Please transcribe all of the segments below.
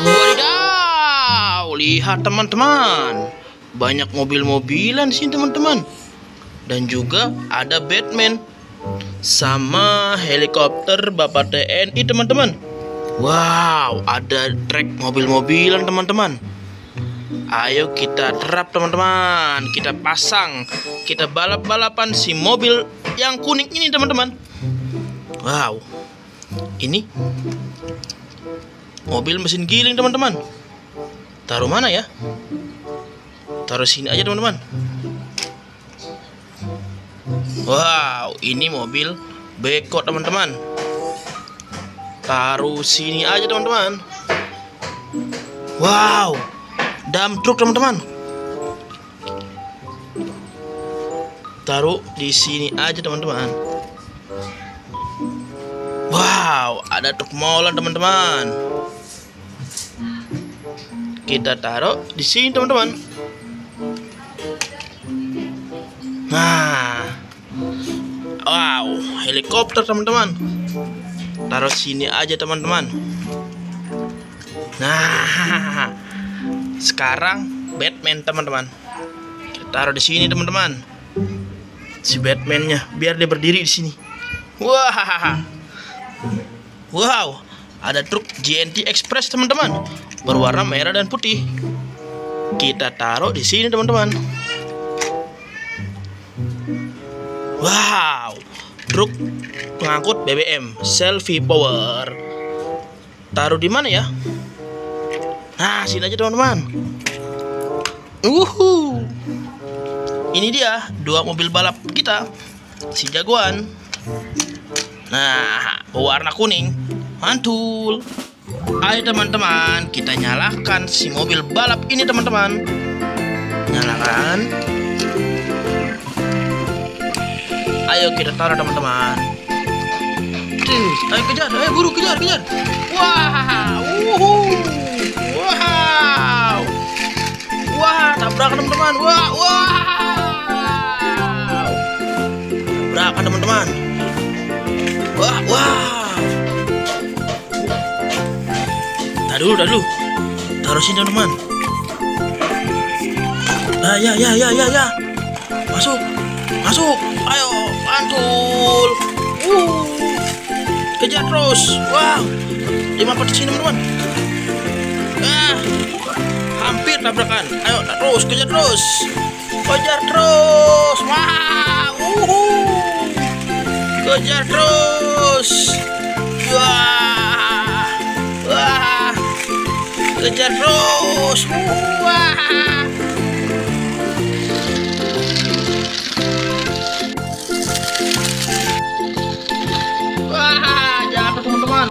Wadidaw, lihat teman-teman, banyak mobil-mobilan sih teman-teman. Dan juga ada Batman sama helikopter Bapak TNI teman-teman. Wow, ada trek mobil-mobilan teman-teman. Ayo kita terap teman-teman, kita pasang, kita balap-balapan si mobil yang kuning ini teman-teman. Wow, ini mobil mesin giling teman-teman. Taruh mana ya? Taruh sini aja teman-teman. Wow, ini mobil beko teman-teman. Taruh sini aja teman-teman. Wow, dump truck teman-teman. Taruh di sini aja teman-teman. Wow, ada truk molen teman-teman. Kita taruh di sini teman-teman. Nah, wow, helikopter teman-teman. Taruh sini aja teman-teman. Nah, sekarang Batman teman-teman. Kita taruh di sini teman-teman. Si Batman-nya biar dia berdiri di sini. Wah, wow, ada truk JNT Express teman-teman, berwarna merah dan putih. Kita taruh di sini teman-teman. Wow, truk pengangkut BBM Selfie Power. Taruh di mana ya? Nah, sini aja teman-teman. Ini dia dua mobil balap kita, si jagoan. Nah, warna kuning, mantul. Ayo teman-teman, kita nyalakan si mobil balap ini teman-teman. Nyalakan. Ayo kita taruh teman-teman. Ayo kejar, ayo buru kejar. Wah, wow, wah, tabrakan teman-teman. Wow, tabrakan teman-teman. Wah. Taruh dulu. Taruh sini teman-teman. Ya. Masuk. Ayo, mantul. Kejar terus. Wow. Dia mampet di sini teman-teman. Hampir tabrakan. Ayo, terus kejar terus. Wow. Kejar terus. Wah. Kejar terus. Wah. Jatuh teman-teman.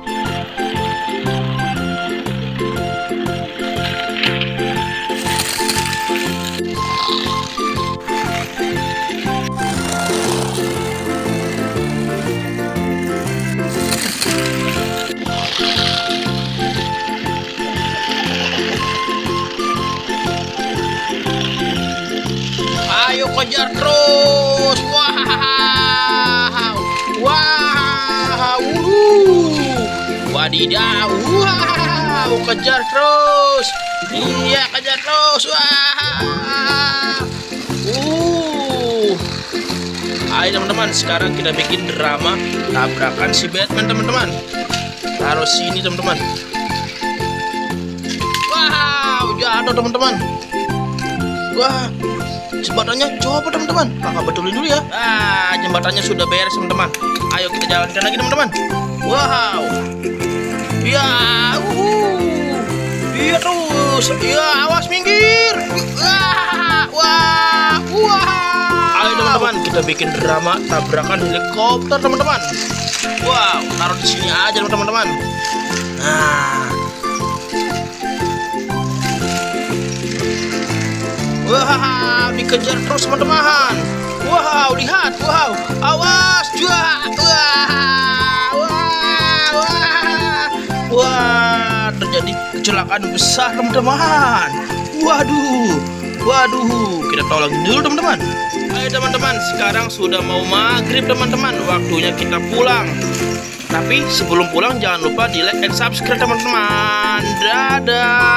Ayo kejar terus. Wow. Wadidaw. Wow, kejar terus. Iya, kejar terus. Ayo teman-teman, sekarang kita bikin drama tabrakan si Batman teman-teman. Taruh sini teman-teman. Wow, jatuh teman-teman. Wah, jembatannya coba teman-teman. Kakak betulin dulu ya. Jembatannya sudah beres teman-teman. Ayo kita jalankan lagi teman-teman. Wow. Ya, iya terus. Ya, awas minggir. Wah. Ayo teman-teman, kita bikin drama tabrakan helikopter teman-teman. Wow, taruh di sini aja teman-teman. Nah. Wow, dikejar terus teman-teman. Wow, lihat. Wow, awas. Wah, terjadi kecelakaan besar teman-teman. Waduh, kita tolongin dulu teman-teman. Ayo teman-teman, sekarang sudah mau maghrib teman-teman. Waktunya kita pulang. Tapi sebelum pulang jangan lupa di like and subscribe teman-teman. Dadah.